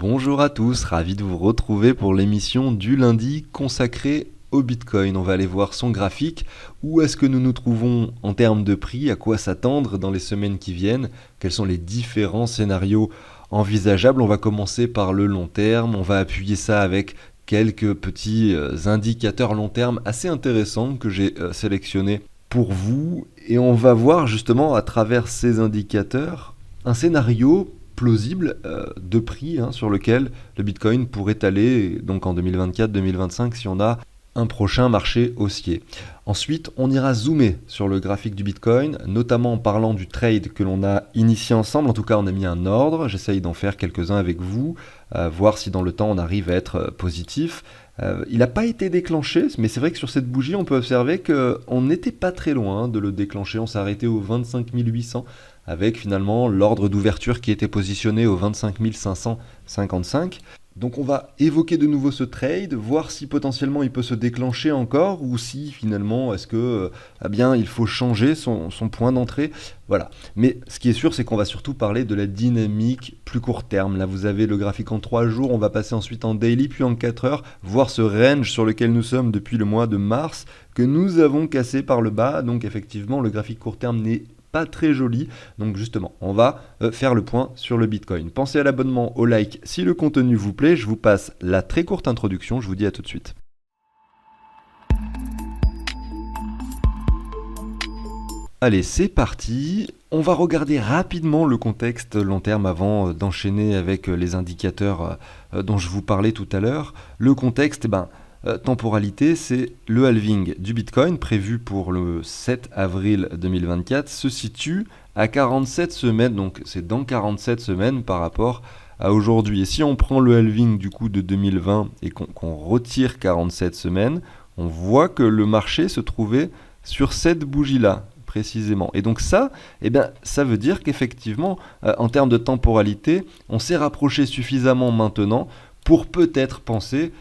Bonjour à tous, ravi de vous retrouver pour l'émission du lundi consacrée au Bitcoin. On va aller voir son graphique, où est-ce que nous nous trouvons en termes de prix, à quoi s'attendre dans les semaines qui viennent, quels sont les différents scénarios envisageables. On va commencer par le long terme, on va appuyer ça avec quelques petits indicateurs long terme assez intéressants que j'ai sélectionnés pour vous. Et on va voir justement à travers ces indicateurs un scénario plausible de prix sur lequel le Bitcoin pourrait aller donc en 2024-2025 si on a un prochain marché haussier. Ensuite, on ira zoomer sur le graphique du Bitcoin, notamment en parlant du trade que l'on a initié ensemble. En tout cas, on a mis un ordre. J'essaye d'en faire quelques-uns avec vous, voir si dans le temps on arrive à être positif. Il n'a pas été déclenché, mais c'est vrai que sur cette bougie, on peut observer qu'on n'était pas très loin de le déclencher. On s'est arrêté au 25 800 avec finalement l'ordre d'ouverture qui était positionné au 25 555. Donc on va évoquer de nouveau ce trade, voir si potentiellement il peut se déclencher encore ou si finalement est-ce que il faut changer son point d'entrée. Voilà. Mais ce qui est sûr, c'est qu'on va surtout parler de la dynamique plus court terme. Là, vous avez le graphique en 3 jours, on va passer ensuite en daily, puis en 4 heures, voir ce range sur lequel nous sommes depuis le mois de mars, que nous avons cassé par le bas. Donc effectivement, le graphique court terme n'est pas très joli. Donc justement, on va faire le point sur le Bitcoin. Pensez à l'abonnement, au like si le contenu vous plaît. Je vous passe la très courte introduction. Je vous dis à tout de suite. Allez, c'est parti. On va regarder rapidement le contexte long terme avant d'enchaîner avec les indicateurs dont je vous parlais tout à l'heure. Le contexte, temporalité, c'est le halving du Bitcoin prévu pour le 7 avril 2024 se situe à 47 semaines, donc c'est dans 47 semaines par rapport à aujourd'hui. Et si on prend le halving du coup de 2020 et qu'on retire 47 semaines, on voit que le marché se trouvait sur cette bougie-là précisément. Et donc ça, ça veut dire qu'effectivement, en termes de temporalité, on s'est rapproché suffisamment maintenant pour peut-être penser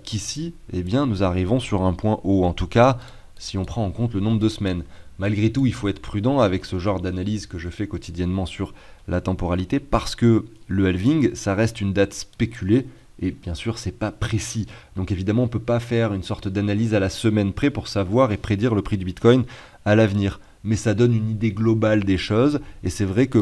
qu'ici, nous arrivons sur un point haut. En tout cas, si on prend en compte le nombre de semaines. Malgré tout, il faut être prudent avec ce genre d'analyse que je fais quotidiennement sur la temporalité parce que le halving, ça reste une date spéculée et bien sûr, c'est pas précis. Donc évidemment, on ne peut pas faire une sorte d'analyse à la semaine près pour savoir et prédire le prix du Bitcoin à l'avenir. Mais ça donne une idée globale des choses et c'est vrai que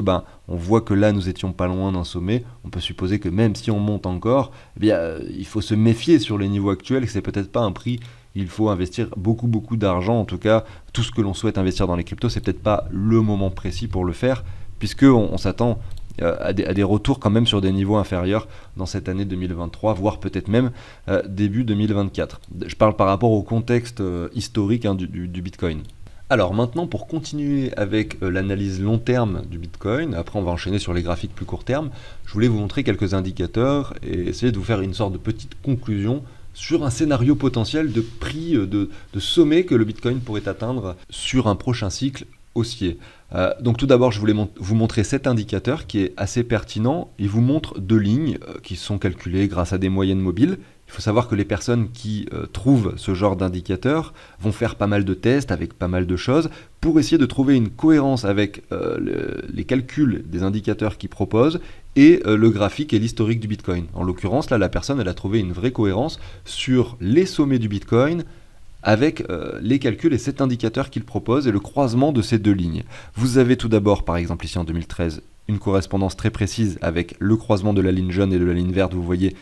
on voit que là nous étions pas loin d'un sommet. On peut supposer que même si on monte encore, il faut se méfier sur les niveaux actuels, que c'est peut-être pas un prix. Il faut investir beaucoup d'argent. En tout cas, tout ce que l'on souhaite investir dans les cryptos, c'est peut-être pas le moment précis pour le faire, puisque on s'attend à des retours quand même sur des niveaux inférieurs dans cette année 2023, voire peut-être même début 2024. Je parle par rapport au contexte historique du Bitcoin. Alors maintenant, pour continuer avec l'analyse long terme du Bitcoin, après on va enchaîner sur les graphiques plus court terme, je voulais vous montrer quelques indicateurs et essayer de vous faire une sorte de petite conclusion sur un scénario potentiel de prix, de sommet que le Bitcoin pourrait atteindre sur un prochain cycle haussier. Donc tout d'abord, je voulais vous montrer cet indicateur qui est assez pertinent. Il vous montre deux lignes qui sont calculées grâce à des moyennes mobiles. Il faut savoir que les personnes qui trouvent ce genre d'indicateur vont faire pas mal de tests avec pas mal de choses pour essayer de trouver une cohérence avec les calculs des indicateurs qu'ils proposent et le graphique et l'historique du Bitcoin. En l'occurrence, là, la personne elle a trouvé une vraie cohérence sur les sommets du Bitcoin avec les calculs et cet indicateur qu'il propose et le croisement de ces deux lignes. Vous avez tout d'abord, par exemple ici en 2013, une correspondance très précise avec le croisement de la ligne jaune et de la ligne verte, vous voyez,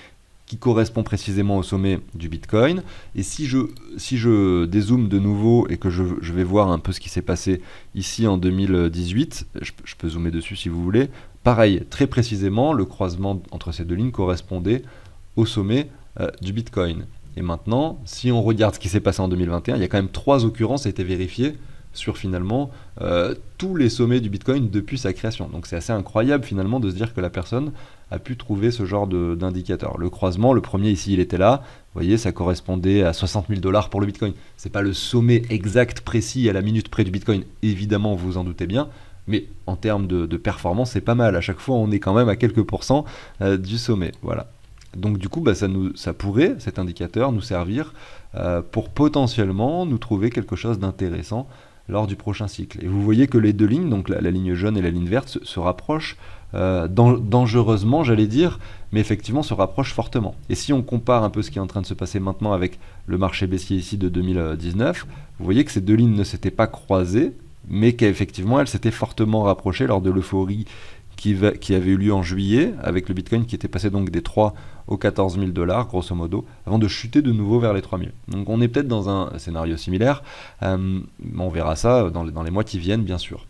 qui correspond précisément au sommet du Bitcoin. Et si je dézoome de nouveau et que je vais voir un peu ce qui s'est passé ici en 2018, je peux zoomer dessus si vous voulez, pareil, très précisément, le croisement entre ces deux lignes correspondait au sommet du Bitcoin. Et maintenant, si on regarde ce qui s'est passé en 2021, il y a quand même 3 occurrences qui ont été vérifiées sur finalement tous les sommets du Bitcoin depuis sa création. Donc c'est assez incroyable finalement de se dire que la personne a pu trouver ce genre d'indicateur. Le croisement, le premier ici, il était là. Vous voyez, ça correspondait à 60 000 $ pour le Bitcoin. C'est pas le sommet exact, précis, à la minute près du Bitcoin. Évidemment, vous vous en doutez bien. Mais en termes de performance, c'est pas mal. À chaque fois, on est quand même à quelques pourcents du sommet. Voilà. Donc du coup, ça pourrait, cet indicateur, nous servir pour potentiellement nous trouver quelque chose d'intéressant lors du prochain cycle. Et vous voyez que les deux lignes, donc la ligne jaune et la ligne verte, se rapprochent dangereusement, j'allais dire, mais effectivement se rapprochent fortement. Et si on compare un peu ce qui est en train de se passer maintenant avec le marché baissier ici de 2019, vous voyez que ces deux lignes ne s'étaient pas croisées, mais qu'effectivement elles s'étaient fortement rapprochées lors de l'euphorie qui avait eu lieu en juillet, avec le Bitcoin qui était passé donc des 3 aux 14 000 dollars, grosso modo, avant de chuter de nouveau vers les 3 000. Donc on est peut-être dans un scénario similaire, on verra ça dans les mois qui viennent, bien sûr.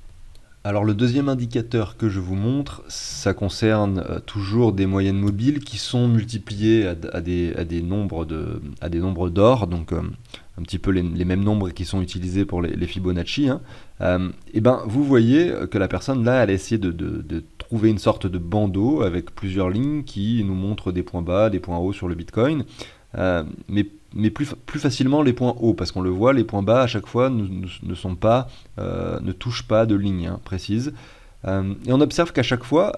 Alors le deuxième indicateur que je vous montre, ça concerne toujours des moyennes mobiles qui sont multipliées à des nombres d'or, donc un petit peu les mêmes nombres qui sont utilisés pour les Fibonacci. Et ben vous voyez que la personne là, elle a essayé de trouver une sorte de bandeau avec plusieurs lignes qui nous montrent des points bas, des points hauts sur le Bitcoin, mais plus facilement les points hauts, parce qu'on le voit, les points bas à chaque fois ne touchent pas de ligne précise. Et on observe qu'à chaque fois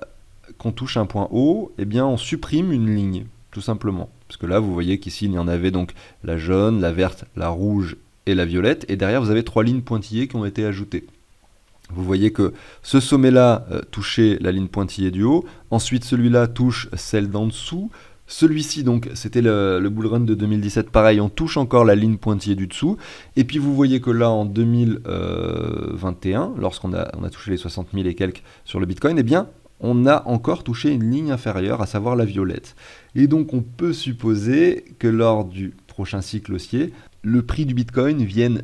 qu'on touche un point haut, eh bien on supprime une ligne, tout simplement. Parce que là, vous voyez qu'ici, il y en avait donc la jaune, la verte, la rouge et la violette, et derrière, vous avez 3 lignes pointillées qui ont été ajoutées. Vous voyez que ce sommet-là touchait la ligne pointillée du haut, ensuite celui-là touche celle d'en dessous, celui-ci, donc, c'était le bull run de 2017, pareil, on touche encore la ligne pointillée du dessous, et puis vous voyez que là, en 2021, lorsqu'on a touché les 60 000 et quelques sur le Bitcoin, eh bien, on a encore touché une ligne inférieure, à savoir la violette. Et donc, on peut supposer que lors du prochain cycle haussier, le prix du Bitcoin vienne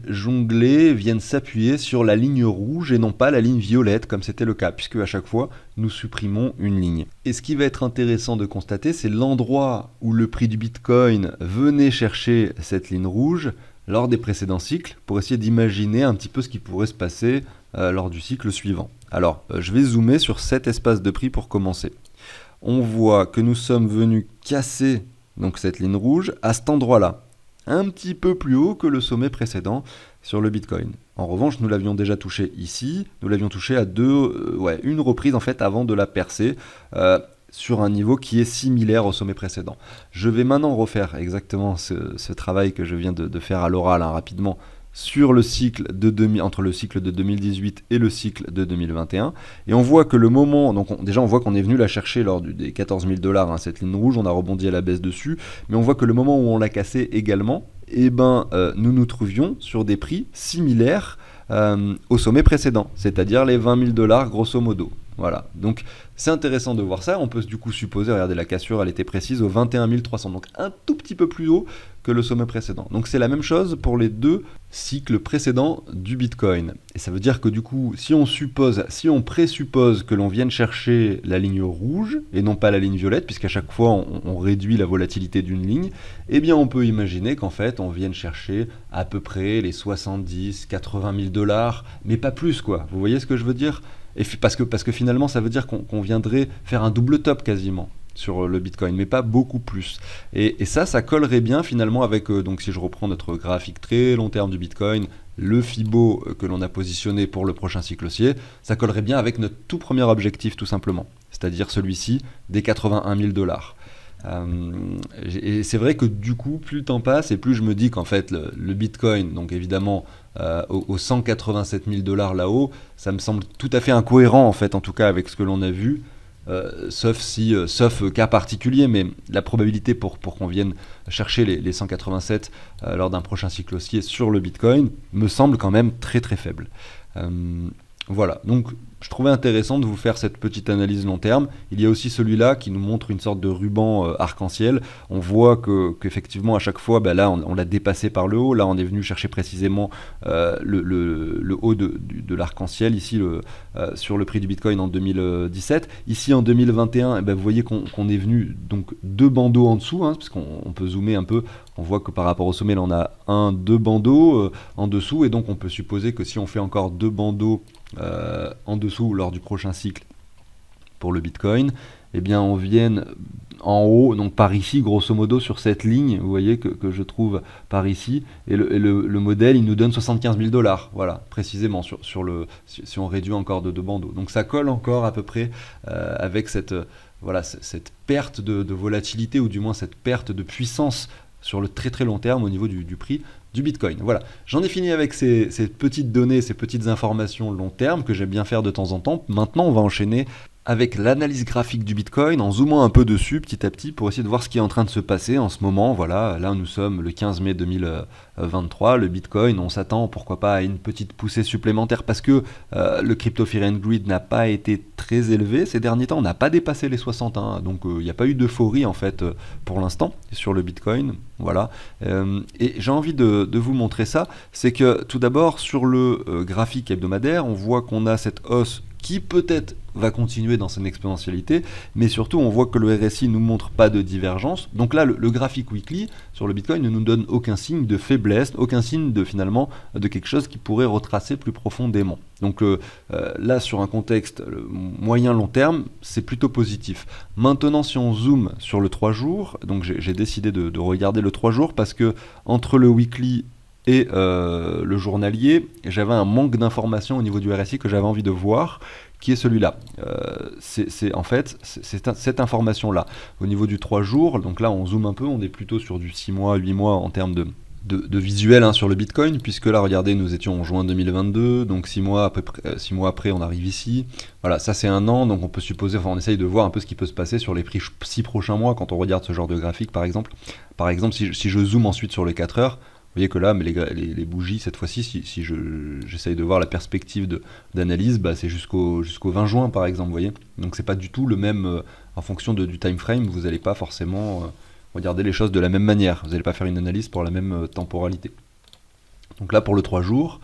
s'appuyer sur la ligne rouge et non pas la ligne violette comme c'était le cas, puisque à chaque fois nous supprimons une ligne. Et ce qui va être intéressant de constater, c'est l'endroit où le prix du Bitcoin venait chercher cette ligne rouge lors des précédents cycles, pour essayer d'imaginer un petit peu ce qui pourrait se passer lors du cycle suivant. Alors, je vais zoomer sur cet espace de prix pour commencer. On voit que nous sommes venus casser donc cette ligne rouge à cet endroit-là, un petit peu plus haut que le sommet précédent sur le Bitcoin. En revanche, nous l'avions déjà touché ici, nous l'avions touché à une reprise en fait avant de la percer, sur un niveau qui est similaire au sommet précédent. Je vais maintenant refaire exactement ce travail que je viens de faire à l'oral rapidement sur le cycle entre le cycle de 2018 et le cycle de 2021, et on voit que le moment, donc on voit qu'on est venu la chercher lors des 14 000 dollars, cette ligne rouge, on a rebondi à la baisse dessus, mais on voit que le moment où on l'a cassé également, nous nous trouvions sur des prix similaires au sommet précédent, c'est-à-dire les 20 000 dollars grosso modo. Voilà, donc c'est intéressant de voir ça. On peut du coup supposer, regardez, la cassure elle était précise au 21 300, donc un tout petit peu plus haut que le sommet précédent. Donc c'est la même chose pour les deux cycles précédents du Bitcoin. Et ça veut dire que du coup, si on présuppose que l'on vienne chercher la ligne rouge et non pas la ligne violette, puisqu'à chaque fois on réduit la volatilité d'une ligne, eh bien on peut imaginer qu'en fait on vienne chercher à peu près les 70, 80 000 dollars, mais pas plus quoi. Vous voyez ce que je veux dire ? Et parce que finalement, ça veut dire qu'on viendrait faire un double top quasiment sur le Bitcoin, mais pas beaucoup plus. Et ça collerait bien finalement avec, donc si je reprends notre graphique très long terme du Bitcoin, le Fibo que l'on a positionné pour le prochain cycle haussier, ça collerait bien avec notre tout premier objectif tout simplement, c'est-à-dire celui-ci des 81 000 dollars. Et c'est vrai que du coup, plus le temps passe et plus je me dis qu'en fait le Bitcoin, donc évidemment aux 187 000 dollars là-haut, ça me semble tout à fait incohérent en fait, en tout cas avec ce que l'on a vu, sauf cas particulier, mais la probabilité pour qu'on vienne chercher les 187 lors d'un prochain cycle haussier sur le Bitcoin me semble quand même très très faible. Voilà, donc je trouvais intéressant de vous faire cette petite analyse long terme. Il y a aussi celui-là qui nous montre une sorte de ruban arc-en-ciel. On voit qu'effectivement à chaque fois, là on l'a dépassé par le haut. Là on est venu chercher précisément le haut de l'arc-en-ciel ici sur le prix du Bitcoin en 2017. Ici en 2021, vous voyez qu'on est venu donc deux bandeaux en dessous, parce qu'on peut zoomer un peu. On voit que par rapport au sommet, là on a deux bandeaux en dessous, et donc on peut supposer que si on fait encore deux bandeaux en dessous lors du prochain cycle pour le Bitcoin, eh bien on vienne en haut, donc par ici grosso modo sur cette ligne, vous voyez que je trouve par ici, et le modèle il nous donne 75 000 dollars, voilà, précisément si on réduit encore de deux bandeaux. Donc ça colle encore à peu près avec cette perte de volatilité, ou du moins cette perte de puissance sur le très très long terme au niveau du prix du Bitcoin. Voilà, j'en ai fini avec ces petites données, ces petites informations long terme que j'aime bien faire de temps en temps. Maintenant, on va enchaîner avec l'analyse graphique du Bitcoin en zoomant un peu dessus petit à petit pour essayer de voir ce qui est en train de se passer en ce moment. Voilà, là nous sommes le 15 mai 2023, le Bitcoin, on s'attend pourquoi pas à une petite poussée supplémentaire parce que le Crypto Fear and Greed n'a pas été très élevé ces derniers temps, on n'a pas dépassé les 60, hein, donc il n'y a pas eu d'euphorie en fait pour l'instant sur le Bitcoin. Voilà, et j'ai envie de vous montrer ça, c'est que tout d'abord sur le graphique hebdomadaire, on voit qu'on a cette hausse qui peut-être va continuer dans son exponentialité, mais surtout on voit que le RSI ne nous montre pas de divergence. Donc là, le graphique weekly sur le Bitcoin ne nous donne aucun signe de faiblesse, aucun signe de finalement de quelque chose qui pourrait retracer plus profondément. Donc là, sur un contexte moyen-long terme, c'est plutôt positif. Maintenant, si on zoome sur le 3 jours, donc j'ai décidé de regarder le 3 jours parce que entre le weekly et le journalier, j'avais un manque d'informations au niveau du RSI que j'avais envie de voir, qui est celui-là. C'est cette information-là. Au niveau du 3 jours, donc là on zoome un peu, on est plutôt sur du 6 mois, 8 mois en termes de visuel hein, sur le Bitcoin, puisque là regardez, nous étions en juin 2022, donc 6 mois, à peu près, 6 mois après on arrive ici. Voilà, ça c'est un an, donc on peut supposer, enfin on essaye de voir un peu ce qui peut se passer sur les 6 prochains mois quand on regarde ce genre de graphique par exemple. Par exemple, si je zoome ensuite sur les 4 heures, vous voyez que là, mais les bougies, cette fois-ci, si j'essaye de voir la perspective d'analyse, bah, c'est jusqu'au 20 juin, par exemple, vous voyez. Donc c'est pas du tout le même, en fonction du time frame, vous n'allez pas forcément regarder les choses de la même manière. Vous n'allez pas faire une analyse pour la même temporalité. Donc là, pour le 3 jours,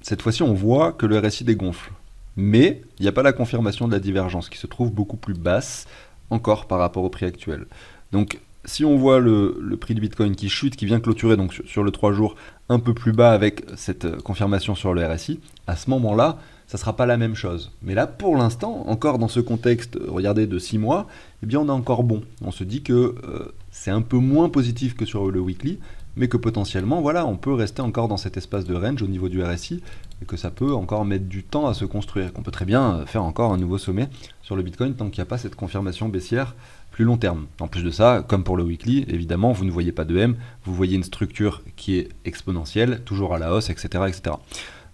cette fois-ci, on voit que le RSI dégonfle. Mais il n'y a pas la confirmation de la divergence, qui se trouve beaucoup plus basse, encore par rapport au prix actuel. Donc, si on voit le prix du Bitcoin qui chute, qui vient clôturer donc sur le 3 jours un peu plus bas avec cette confirmation sur le RSI, à ce moment-là, ça ne sera pas la même chose. Mais là, pour l'instant, encore dans ce contexte, regardez, de 6 mois, eh bien on est encore bon. On se dit que c'est un peu moins positif que sur le weekly, mais que potentiellement, voilà, on peut rester encore dans cet espace de range au niveau du RSI, et que ça peut encore mettre du temps à se construire, qu'on peut très bien faire encore un nouveau sommet sur le Bitcoin tant qu'il n'y a pas cette confirmation baissière plus long terme. En plus de ça, comme pour le weekly, évidemment, vous ne voyez pas de M, vous voyez une structure qui est exponentielle, toujours à la hausse, etc. etc.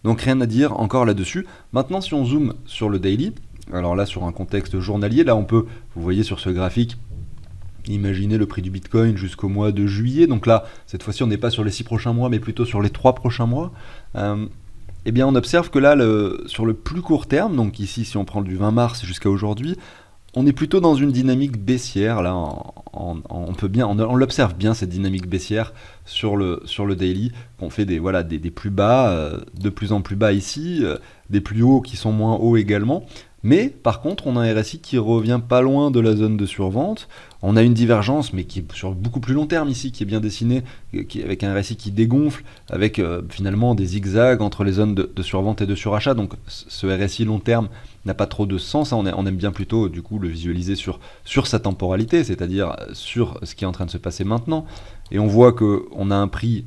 Donc rien à dire encore là-dessus. Maintenant, si on zoome sur le daily, alors là, sur un contexte journalier, là on peut, vous voyez sur ce graphique, imaginez le prix du Bitcoin jusqu'au mois de juillet. Donc là, cette fois-ci, on n'est pas sur les 6 prochains mois, mais plutôt sur les 3 prochains mois. Eh bien, on observe que là, sur le plus court terme, donc ici, si on prend du 20 mars jusqu'à aujourd'hui, on est plutôt dans une dynamique baissière. Là, on l'observe bien cette dynamique baissière sur le daily. On fait des plus bas, de plus en plus bas ici, des plus hauts qui sont moins hauts également. Mais par contre, on a un RSI qui revient pas loin de la zone de survente. On a une divergence, mais qui est sur beaucoup plus long terme ici, qui est bien dessinée, avec un RSI qui dégonfle, avec finalement des zigzags entre les zones de survente et de surachat. Donc ce RSI long terme n'a pas trop de sens. On aime bien plutôt du coup le visualiser sur sa temporalité, c'est-à-dire sur ce qui est en train de se passer maintenant. Et on voit qu'on a un prix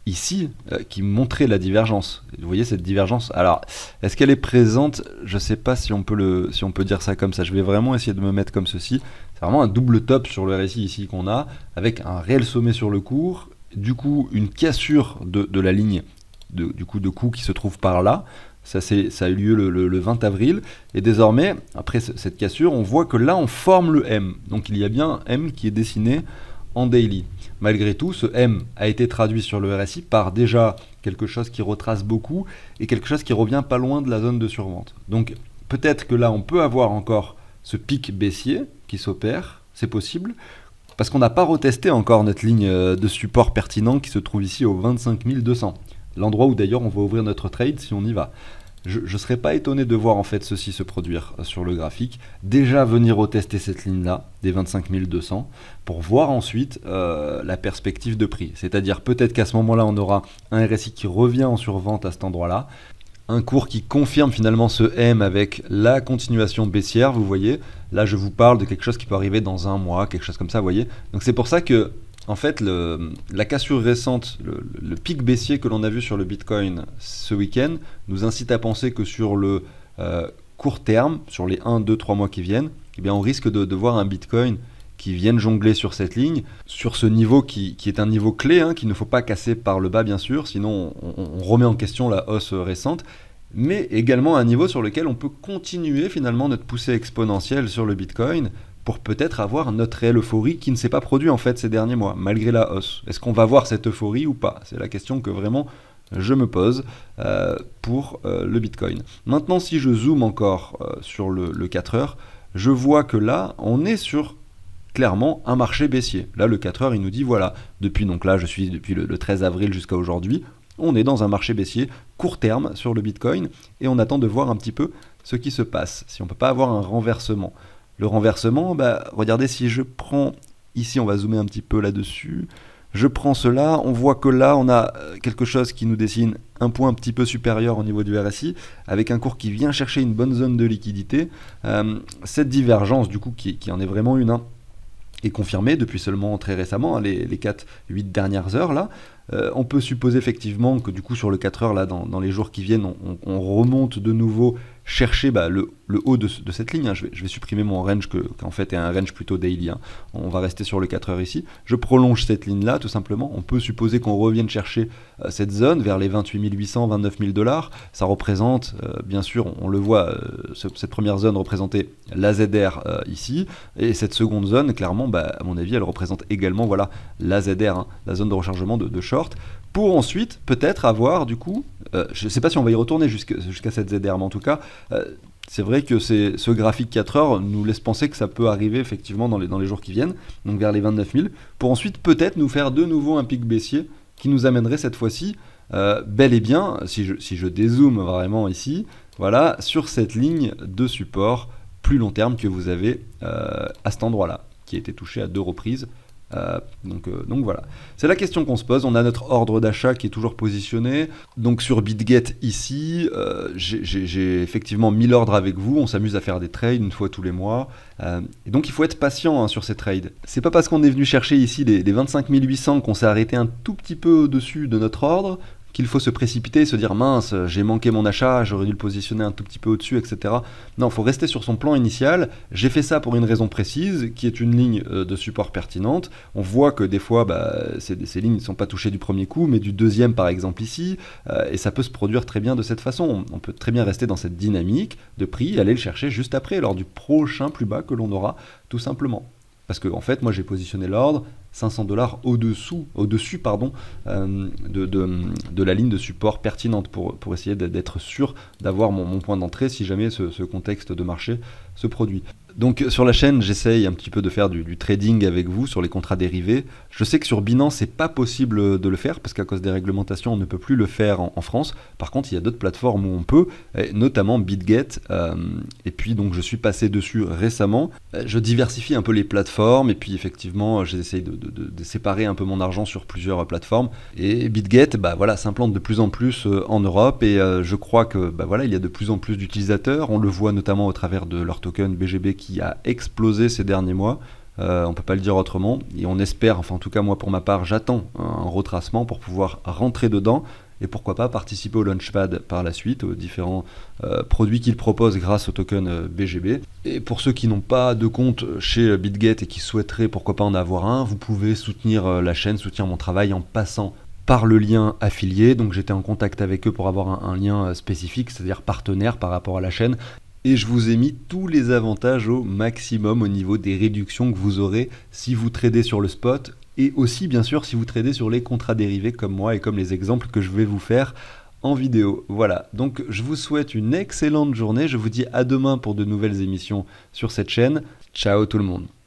ici qui montrait la divergence. Vous voyez cette divergence. Alors, est-ce qu'elle est présente? Je ne sais pas si on peut dire ça comme ça. Je vais vraiment essayer de me mettre comme ceci. C'est vraiment un double top sur le RSI ici qu'on a, avec un réel sommet sur le cours, du coup une cassure de la ligne de coût qui se trouve par là. Ça a eu lieu le 20 avril, et désormais, après cette cassure, on voit que là on forme le M. Donc il y a bien un M qui est dessiné en daily. Malgré tout, ce M a été traduit sur le RSI par déjà quelque chose qui retrace beaucoup et quelque chose qui revient pas loin de la zone de survente. Donc peut-être que là on peut avoir encore ce pic baissier qui s'opère, c'est possible, parce qu'on n'a pas retesté encore notre ligne de support pertinent qui se trouve ici au 25 200. L'endroit où d'ailleurs on va ouvrir notre trade si on y va. Je ne serais pas étonné de voir en fait ceci se produire sur le graphique, déjà venir retester cette ligne-là, des 25 200, pour voir ensuite la perspective de prix. C'est-à-dire peut-être qu'à ce moment-là, on aura un RSI qui revient en survente à cet endroit-là, un cours qui confirme finalement ce M avec la continuation baissière, vous voyez. Là, je vous parle de quelque chose qui peut arriver dans un mois, quelque chose comme ça, vous voyez. Donc c'est pour ça que en fait, la cassure récente, le pic baissier que l'on a vu sur le Bitcoin ce week-end, nous incite à penser que sur le court terme, sur les 1, 2, 3 mois qui viennent, eh bien, on risque de voir un Bitcoin qui viennent jongler sur cette ligne, sur ce niveau qui est un niveau clé, hein, qu'il ne faut pas casser par le bas bien sûr, sinon on remet en question la hausse récente, mais également un niveau sur lequel on peut continuer finalement notre poussée exponentielle sur le Bitcoin pour peut-être avoir notre réelle euphorie qui ne s'est pas produite en fait ces derniers mois, malgré la hausse. Est-ce qu'on va voir cette euphorie ou pas? C'est la question que vraiment je me pose pour le Bitcoin. Maintenant, si je zoome encore sur le 4 heures, je vois que là, on est sur clairement un marché baissier. Là, le 4 heures, il nous dit, voilà, depuis le 13 avril jusqu'à aujourd'hui, on est dans un marché baissier court terme sur le Bitcoin et on attend de voir un petit peu ce qui se passe, si on ne peut pas avoir un renversement. Le renversement, regardez, si je prends, ici on va zoomer un petit peu là-dessus, je prends cela, on voit que là on a quelque chose qui nous dessine un point un petit peu supérieur au niveau du RSI, avec un cours qui vient chercher une bonne zone de liquidité. Cette divergence du coup qui en est vraiment une, hein, est confirmée depuis seulement très récemment, hein, les 4-8 dernières heures là. On peut supposer effectivement que du coup sur le 4 heures là, dans les jours qui viennent, on remonte de nouveau chercher le haut de cette ligne, hein. Je vais supprimer mon range qui en fait est un range plutôt daily, hein. On va rester sur le 4 heures ici. Je prolonge cette ligne là tout simplement. On peut supposer qu'on revienne chercher cette zone vers les 28 800, 29 000 $. Ça représente, bien sûr, on le voit, cette première zone représentait la ZR ici, et cette seconde zone, clairement, à mon avis, elle représente également voilà, la ZR, hein, la zone de rechargement de short, pour ensuite peut-être avoir du coup, je ne sais pas si on va y retourner jusqu'à cette ZR, mais en tout cas, c'est vrai que ce graphique 4 heures nous laisse penser que ça peut arriver effectivement dans les jours qui viennent, donc vers les 29 000, pour ensuite peut-être nous faire de nouveau un pic baissier qui nous amènerait cette fois-ci bel et bien, si je dézoome vraiment ici, voilà, sur cette ligne de support plus long terme que vous avez à cet endroit-là, qui a été touché à 2 reprises. Donc voilà, c'est la question qu'on se pose. On a notre ordre d'achat qui est toujours positionné. Donc sur BitGet ici, j'ai effectivement mis l'ordre avec vous. On s'amuse à faire des trades une fois tous les mois. Et donc il faut être patient, hein, sur ces trades. C'est pas parce qu'on est venu chercher ici les 25 800 qu'on s'est arrêté un tout petit peu au-dessus de notre ordre qu'il faut se précipiter et se dire mince, j'ai manqué mon achat, j'aurais dû le positionner un tout petit peu au-dessus, etc. Non, il faut rester sur son plan initial. J'ai fait ça pour une raison précise, qui est une ligne de support pertinente. On voit que des fois, ces lignes ne sont pas touchées du premier coup, mais du deuxième par exemple ici, et ça peut se produire très bien de cette façon. On peut très bien rester dans cette dynamique de prix et aller le chercher juste après, lors du prochain plus bas que l'on aura, tout simplement. Parce que en fait, moi j'ai positionné l'ordre 500 $ au-dessus de la ligne de support pertinente pour essayer d'être sûr d'avoir mon point d'entrée si jamais ce contexte de marché se produit. Donc sur la chaîne, j'essaye un petit peu de faire du trading avec vous sur les contrats dérivés. Je sais que sur Binance, c'est pas possible de le faire parce qu'à cause des réglementations, on ne peut plus le faire en France. Par contre, il y a d'autres plateformes où on peut, notamment BitGet. Et puis donc je suis passé dessus récemment. Je diversifie un peu les plateformes et puis effectivement, j'essaye de séparer un peu mon argent sur plusieurs plateformes. Et BitGet, voilà, s'implante de plus en plus en Europe et je crois que voilà, il y a de plus en plus d'utilisateurs. On le voit notamment au travers de leur token BGB qui a explosé ces derniers mois, on peut pas le dire autrement, et on espère, enfin en tout cas moi pour ma part, j'attends un retracement pour pouvoir rentrer dedans, et pourquoi pas participer au Launchpad par la suite, aux différents produits qu'ils proposent grâce au token BGB. Et pour ceux qui n'ont pas de compte chez BitGet et qui souhaiteraient pourquoi pas en avoir un, vous pouvez soutenir la chaîne, soutenir mon travail en passant par le lien affilié. Donc j'étais en contact avec eux pour avoir un lien spécifique, c'est-à-dire partenaire par rapport à la chaîne. Et je vous ai mis tous les avantages au maximum au niveau des réductions que vous aurez si vous tradez sur le spot et aussi bien sûr si vous tradez sur les contrats dérivés comme moi et comme les exemples que je vais vous faire en vidéo. Voilà, donc je vous souhaite une excellente journée, je vous dis à demain pour de nouvelles émissions sur cette chaîne. Ciao tout le monde.